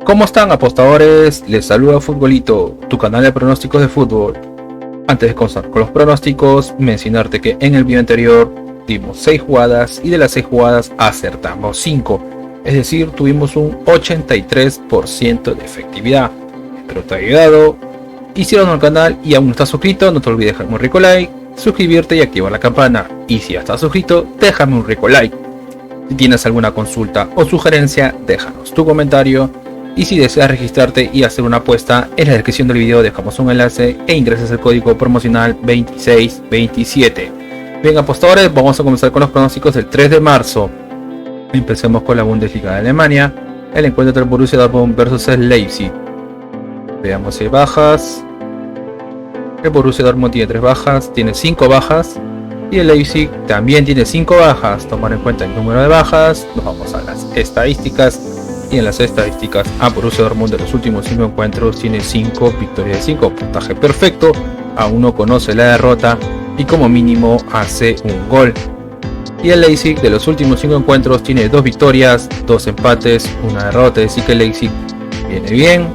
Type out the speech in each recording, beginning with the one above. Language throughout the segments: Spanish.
¿Cómo están, apostadores? Les saluda Futbolito, tu canal de pronósticos de fútbol. Antes de comenzar con los pronósticos, mencionarte que en el video anterior dimos 6 jugadas y de las 6 jugadas acertamos 5. Es decir, tuvimos un 83% de efectividad. Espero te haya ayudado. Y si no al canal y aún no estás suscrito, no te olvides dejarme un rico like, suscribirte y activar la campana. Y si ya estás suscrito, déjame un rico like. Si tienes alguna consulta o sugerencia, déjanos tu comentario. Y si deseas registrarte y hacer una apuesta, en la descripción del video dejamos un enlace e ingresas el código promocional 2627. Bien, apostadores, vamos a comenzar con los pronósticos del 3 de marzo. Empecemos con la Bundesliga de Alemania, el encuentro entre el Borussia Dortmund versus el Leipzig. Veamos si hay bajas. El Borussia Dortmund tiene 3 bajas, tiene 5 bajas. Y el Leipzig también tiene 5 bajas. Tomar en cuenta el número de bajas, nos vamos a las estadísticas. Y en las estadísticas, a Borussia Dortmund de los últimos 5 encuentros tiene 5 victorias de 5, puntaje perfecto, aún no conoce la derrota y como mínimo hace un gol. Y el Leipzig de los últimos 5 encuentros tiene 2 victorias, 2 empates, 1 derrota, es decir que el Leipzig viene bien.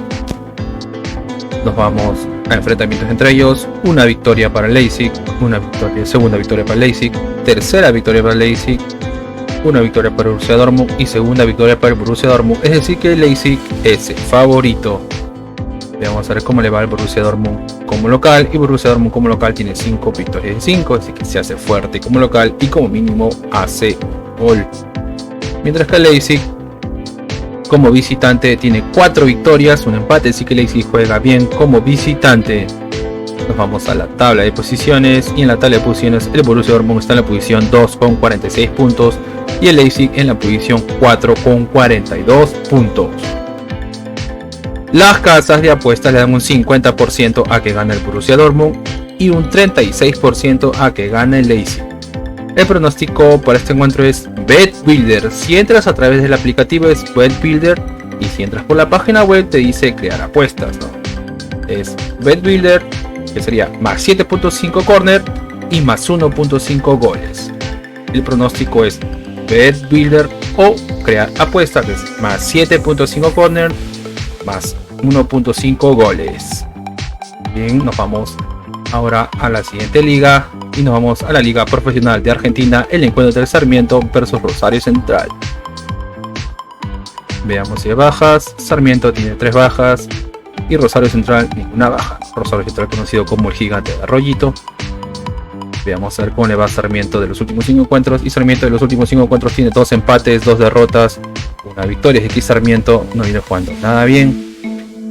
Nos vamos a enfrentamientos entre ellos, una victoria para el Leipzig, una victoria, segunda victoria para el Leipzig, tercera victoria para el Leipzig, una victoria para el Borussia Dortmund y segunda victoria para el Borussia Dortmund, es decir que el Leipzig es el favorito. Vamos a ver cómo le va al Borussia Dortmund como local, y Borussia Dortmund como local tiene 5 victorias de 5, así que se hace fuerte como local y como mínimo hace gol. Mientras que el Leipzig como visitante tiene 4 victorias, un empate, así que el Leipzig juega bien como visitante. Nos vamos a la tabla de posiciones, y en la tabla de posiciones el Borussia Dortmund está en la posición 2 con 46 puntos y el Leipzig en la posición 4 con 42 puntos. Las casas de apuestas le dan un 50% a que gane el Borussia Dortmund y un 36% a que gane el Leipzig. El pronóstico para este encuentro es BetBuilder. Si entras a través del aplicativo es BetBuilder, y si entras por la página web te dice crear apuestas, ¿no? Es BetBuilder, que sería más 7.5 corner y más 1.5 goles. El pronóstico es BetBuilder o crear apuestas, que es más 7.5 corner más 1.5 goles. Bien, nos vamos ahora a la siguiente liga y nos vamos a la Liga Profesional de Argentina, el encuentro entre Sarmiento versus Rosario Central. Veamos si hay bajas. Sarmiento tiene 3 bajas y Rosario Central ninguna baja. Rosario Central conocido como el gigante de Arroyito. Veamos a ver cómo le va a Sarmiento de los últimos 5 encuentros, y Sarmiento de los últimos 5 encuentros tiene 2 empates, 2 derrotas, 1 victoria, es que Sarmiento no viene jugando nada bien.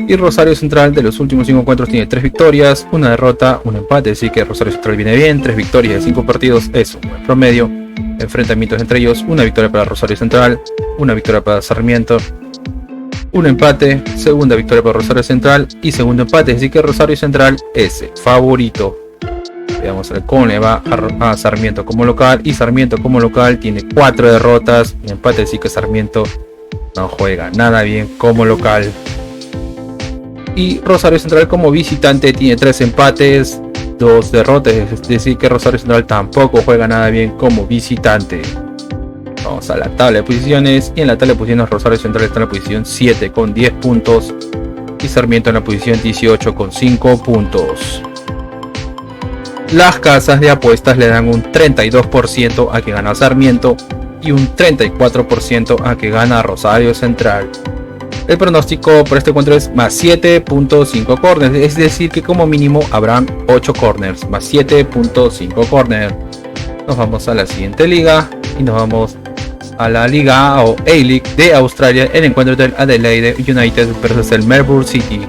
Y Rosario Central de los últimos 5 encuentros tiene 3 victorias, 1 derrota, 1 empate, así que Rosario Central viene bien. 3 victorias de 5 partidos es un buen promedio. Enfrentamientos entre ellos, una victoria para Rosario Central, una victoria para Sarmiento, un empate, segunda victoria para Rosario Central y segundo empate, así que Rosario Central es el favorito. Veamos a ver cómo le va a Sarmiento como local, y Sarmiento como local tiene 4 derrotas, un empate, así que Sarmiento no juega nada bien como local. Y Rosario Central como visitante tiene 3 empates, 2 derrotas, es decir que Rosario Central tampoco juega nada bien como visitante. Vamos a la tabla de posiciones, y en la tabla de posiciones Rosario Central está en la posición 7 con 10 puntos y Sarmiento en la posición 18 con 5 puntos. Las casas de apuestas le dan un 32% a que gana Sarmiento y un 34% a que gana Rosario Central. El pronóstico por este encuentro es más 7.5 corners, es decir que como mínimo habrán 8 corners, más 7.5 corners. Nos vamos a la siguiente liga y nos vamos a la Liga A o A-League de Australia, el encuentro del Adelaide United versus el Melbourne City.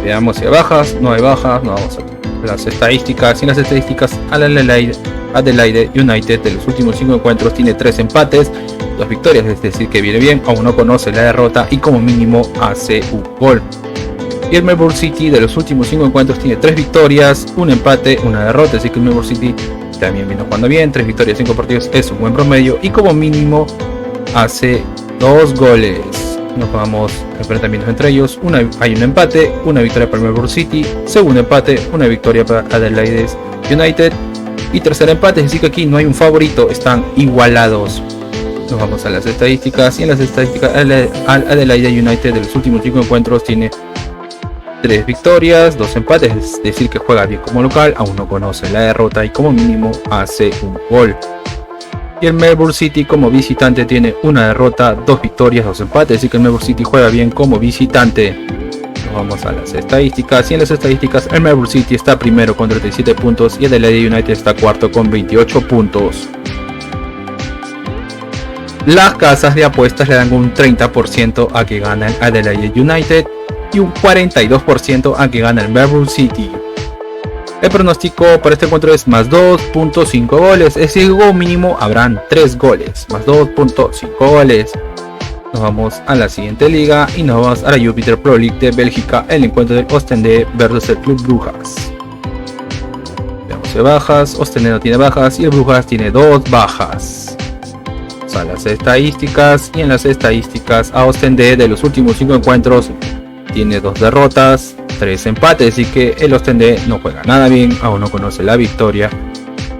Veamos si hay bajas, no hay bajas, nos vamos a las estadísticas. Y en las estadísticas, Adelaide United de los últimos 5 encuentros tiene 3 empates, 2 victorias, es decir que viene bien, aún no conoce la derrota y como mínimo hace un gol. Y el Melbourne City de los últimos 5 encuentros tiene 3 victorias, 1 empate, 1 derrota, así que el Melbourne City también viene jugando bien. 3 victorias, 5 partidos es un buen promedio y como mínimo hace 2 goles. Nos vamos a enfrentamientos entre ellos. Hay un empate, una victoria para el Melbourne City, segundo empate, una victoria para Adelaide United y tercer empate, es decir que aquí no hay un favorito, están igualados. Nos vamos a las estadísticas y en las estadísticas al Adelaide United de los últimos 5 encuentros tiene 3 victorias, 2 empates, es decir que juega bien como local, aún no conoce la derrota y como mínimo hace un gol. Y el Melbourne City como visitante tiene una derrota, 2 victorias, 2 empates, es decir que el Melbourne City juega bien como visitante. Nos vamos a las estadísticas y en las estadísticas el Melbourne City está primero con 37 puntos y el Adelaide United está cuarto con 28 puntos. Las casas de apuestas le dan un 30% a que gana el Adelaide United y un 42% a que gana el Melbourne City. El pronóstico para este encuentro es más 2.5 goles, es decir, como mínimo habrán 3 goles, más 2.5 goles. Nos vamos a la siguiente liga y nos vamos a la Jupiter Pro League de Bélgica, el encuentro del Oostende versus el Club Brujas. Veamos de bajas, Oostende no tiene bajas y el Brujas tiene 2 bajas. Vamos a las estadísticas y en las estadísticas a Oostende de los últimos 5 encuentros tiene 2 derrotas, 3 empates, así que el Oostende no juega nada bien, aún no conoce la victoria.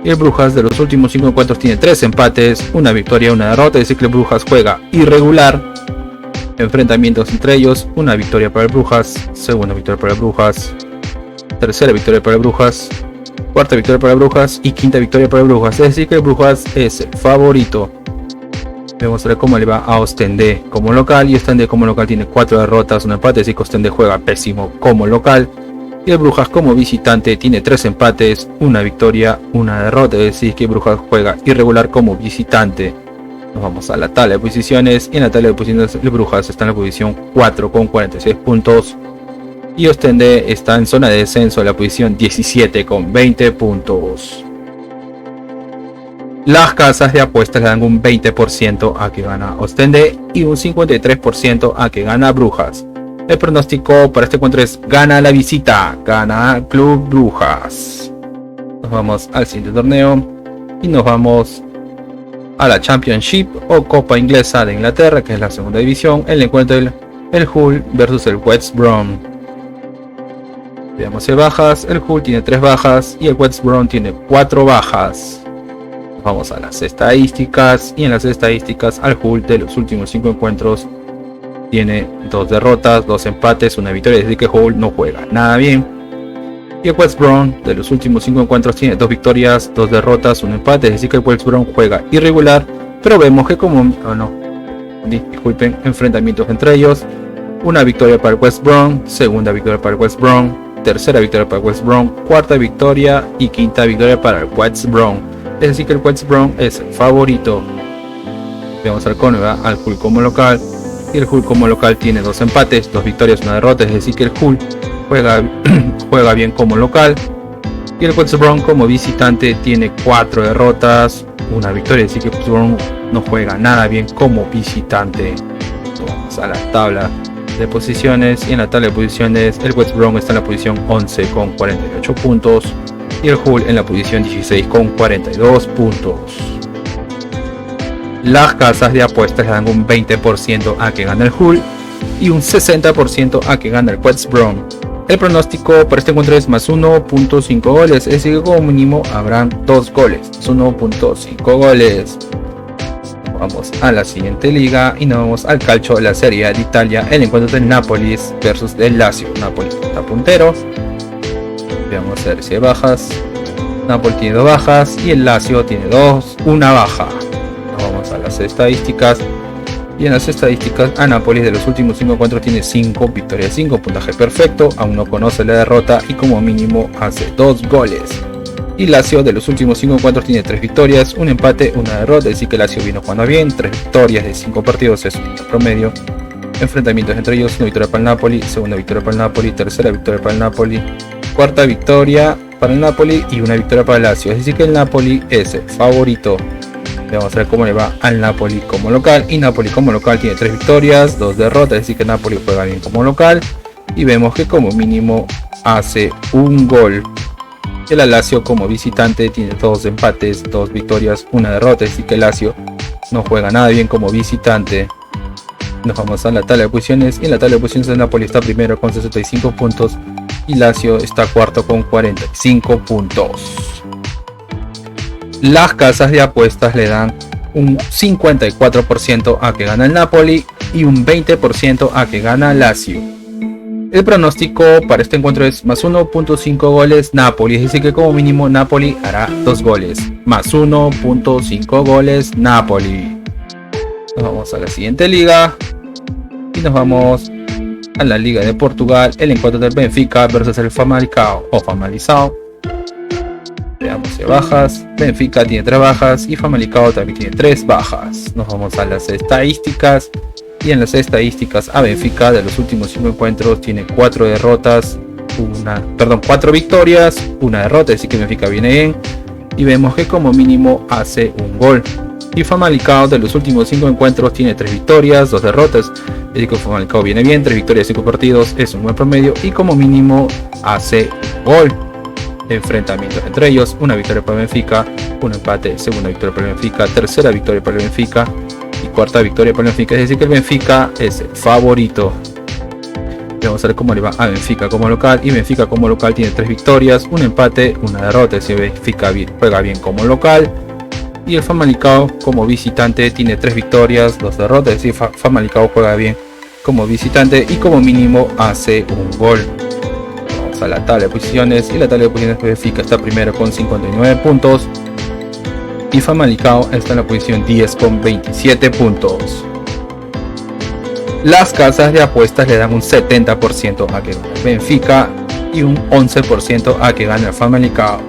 Y el Brujas de los últimos 5 encuentros tiene 3 empates, una victoria, una derrota, es decir que el Brujas juega irregular. Enfrentamientos entre ellos, una victoria para el Brujas, segunda victoria para el Brujas, tercera victoria para el Brujas, cuarta victoria para el Brujas y quinta victoria para el Brujas, es decir que el Brujas es el favorito. Vamos a ver cómo le va a Oostende como local, y Oostende como local tiene 4 derrotas, un empate, así que Oostende juega pésimo como local. Y el Brujas como visitante tiene 3 empates, una victoria, una derrota, es decir que Brujas juega irregular como visitante. Nos vamos a la tabla de posiciones y en la tabla de posiciones el Brujas está en la posición 4 con 46 puntos. Y Oostende está en zona de descenso en la posición 17 con 20 puntos. Las casas de apuestas le dan un 20% a que gana Oostende y un 53% a que gana Brujas. El pronóstico para este encuentro es gana la visita, gana Club Brujas. Nos vamos al siguiente torneo y nos vamos a la Championship o Copa Inglesa de Inglaterra, que es la segunda división, el encuentro del Hull versus el West Brom. Veamos de bajas, el Hull tiene 3 bajas y el West Brom tiene 4 bajas. Vamos a las estadísticas y en las estadísticas al Hull de los últimos 5 encuentros tiene 2 derrotas, 2 empates, una victoria, es decir que Hull no juega nada bien. Y el West Brom de los últimos 5 encuentros tiene 2 victorias, 2 derrotas, un empate, es decir que el West Brom juega irregular, pero vemos que disculpen, enfrentamientos entre ellos, una victoria para el West Brom, segunda victoria para el West Brom, tercera victoria para el West Brom, cuarta victoria y quinta victoria para el West Brom. Es decir que el West Brom es el favorito. Vamos al Cóneva, al Hull como local. Y el Hull como local tiene 2 empates, 2 victorias, una derrota. Es decir que el Hull juega bien como local. Y el West Brom como visitante tiene 4 derrotas, una victoria. Es decir que el West Brom no juega nada bien como visitante. Vamos a la tabla de posiciones. Y en la tabla de posiciones el West Brom está en la posición 11 con 48 puntos. Y el Hull en la posición 16 con 42 puntos. Las casas de apuestas le dan un 20% a que gana el Hull y un 60% a que gana el West Brom. El pronóstico para este encuentro es más 1.5 goles, es decir, como mínimo habrán 2 goles, 1.5 goles. Vamos a la siguiente liga y nos vamos al calcio de la Serie A de Italia, el encuentro del Napoli versus el Lazio. Napoli está puntero. Veamos a ver si hay bajas. Napoli tiene 2 bajas y el Lazio tiene una baja. Vamos a las estadísticas. Y en las estadísticas a Napoli de los últimos 5 encuentros tiene 5 victorias, 5 puntaje perfecto, aún no conoce la derrota y como mínimo hace 2 goles. Y Lazio de los últimos 5 encuentros tiene 3 victorias, un empate, una derrota, es decir que Lazio vino jugando bien, 3 victorias de 5 partidos es un promedio. Enfrentamientos entre ellos, una victoria para el Napoli, segunda victoria para el Napoli, tercera victoria para el Napoli, cuarta victoria para el Napoli y una victoria para el Lazio, es decir que el Napoli es el favorito. Vamos a ver cómo le va al Napoli como local, y Napoli como local tiene 3 victorias, 2 derrotas, es decir que Napoli juega bien como local y vemos que como mínimo hace un gol. El Lazio como visitante tiene 2 empates, 2 victorias, una derrota, es decir que el Lazio no juega nada bien como visitante. Nos vamos a la tabla de posiciones y en la tabla de posiciones el Napoli está primero con 65 puntos y Lazio está cuarto con 45 puntos. Las casas de apuestas le dan un 54% a que gana el Napoli y un 20% a que gana Lazio. El pronóstico para este encuentro es más 1.5 goles Napoli, es decir que como mínimo Napoli hará 2 goles. Más 1.5 goles Napoli. Nos vamos a la siguiente liga y nos vamos a la Liga de Portugal, el encuentro del Benfica versus el Famalicão o Famalicão. Veamos de bajas. Benfica tiene 3 bajas y Famalicão también tiene 3 bajas. Nos vamos a las estadísticas. Y en las estadísticas a Benfica de los últimos 5 encuentros tiene 4 derrotas, 4 victorias, 1 derrota, así que Benfica viene bien. Y vemos que como mínimo hace un gol. Y Famalicão de los últimos 5 encuentros tiene 3 victorias, 2 derrotas, así que Famalicão viene bien, 3 victorias, 5 partidos, es un buen promedio y como mínimo hace un gol. Enfrentamientos entre ellos, una victoria para Benfica, un empate, segunda victoria para Benfica, tercera victoria para Benfica y cuarta victoria para Benfica, es decir que el Benfica es el favorito. Vamos a ver cómo le va a Benfica como local, y Benfica como local tiene 3 victorias, un empate, una derrota, es decir Benfica juega bien como local. Y el Famalicão como visitante tiene 3 victorias, 2 derrotas, es decir Famalicão juega bien como visitante y como mínimo hace un gol. A la tabla de posiciones, y la tabla de posiciones de Benfica está primero con 59 puntos y Famalicão está en la posición 10 con 27 puntos. Las casas de apuestas le dan un 70% a que gane Benfica y un 11% a que gane el Famalicão.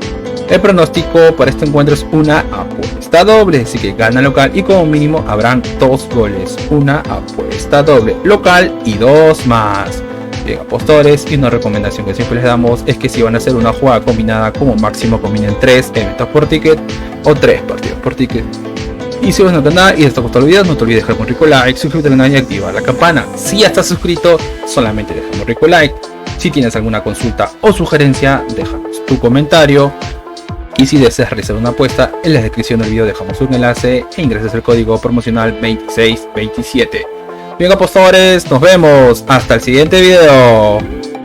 El pronóstico para este encuentro es una apuesta doble, así que gana local y como mínimo habrán 2 goles, una apuesta doble local y 2 más. Bien, apostadores, y una recomendación que siempre les damos es que si van a hacer una jugada combinada, como máximo combinen 3 eventos por ticket o 3 partidos por ticket. Y si vas a canal y te gustó el video, no te olvides dejar un rico like, suscribirte al canal y activar la campana. Si ya estás suscrito, solamente deja un rico like. Si tienes alguna consulta o sugerencia, déjanos tu comentario. Y si deseas realizar una apuesta, en la descripción del video dejamos un enlace e ingresas el código promocional 2627. Bien, apostadores, nos vemos hasta el siguiente video.